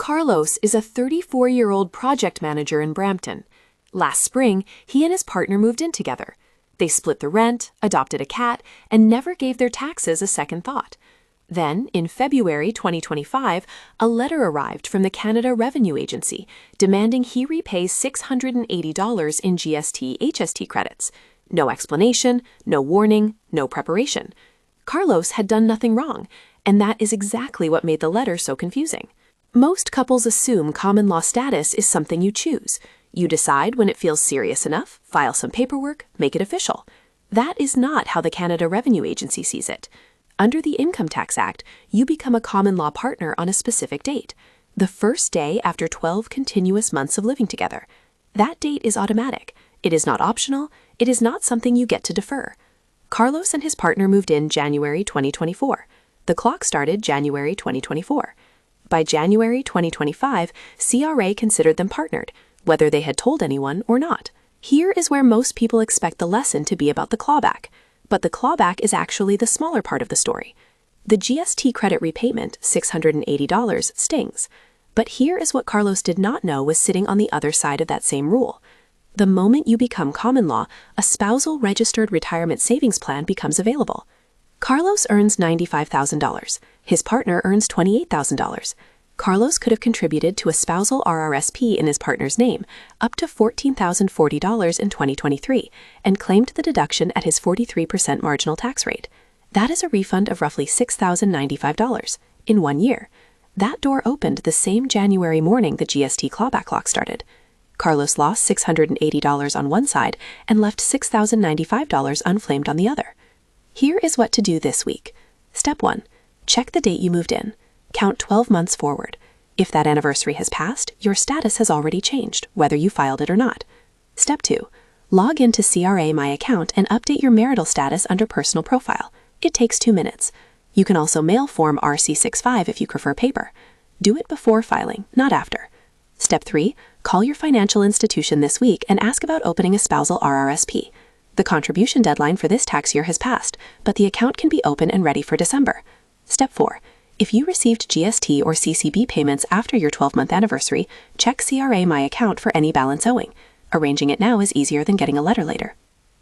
Carlos is a 34-year-old project manager in Brampton. Last spring, he and his partner moved in together. They split the rent, adopted a cat, and never gave their taxes a second thought. Then, in February 2025, a letter arrived from the Canada Revenue Agency demanding he repay $680 in GST/HST credits. No explanation, no warning, no preparation. Carlos had done nothing wrong, and that is exactly what made the letter so confusing. Most couples assume common law status is something you choose. You decide when it feels serious enough, file some paperwork, make it official. That is not how the Canada Revenue Agency sees it. Under the Income Tax Act, you become a common law partner on a specific date, the first day after 12 continuous months of living together. That date is automatic. It is not optional. It is not something you get to defer. Carlos and his partner moved in January 2024. The clock started January 2024. By January 2025, CRA considered them partnered, whether they had told anyone or not. Here is where most people expect the lesson to be about the clawback. But the clawback is actually the smaller part of the story. The GST credit repayment, $680, stings. But here is what Carlos did not know was sitting on the other side of that same rule. The moment you become common law, a spousal registered retirement savings plan becomes available. Carlos earns $95,000. His partner earns $28,000. Carlos could have contributed to a spousal RRSP in his partner's name up to $14,040 in 2023 and claimed the deduction at his 43% marginal tax rate. That is a refund of roughly $6,095 in 1 year. That door opened the same January morning the GST clawback clock started. Carlos lost $680 on one side and left $6,095 unflamed on the other. Here is what to do this week. Step 1. Check the date you moved in. Count 12 months forward. If that anniversary has passed, your status has already changed, whether you filed it or not. Step 2. Log into CRA My Account and update your marital status under Personal Profile. It takes 2 minutes. You can also mail Form RC65 if you prefer paper. Do it before filing, not after. Step 3. Call your financial institution this week and ask about opening a spousal RRSP. The contribution deadline for this tax year has passed, but the account can be open and ready for December. Step 4. If you received GST or CCB payments after your 12-month anniversary, check CRA My Account for any balance owing. Arranging it now is easier than getting a letter later.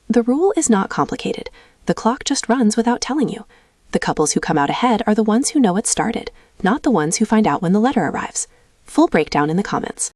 The rule is not complicated. The clock just runs without telling you. The couples who come out ahead are the ones who know it started, not the ones who find out when the letter arrives. Full breakdown in the comments.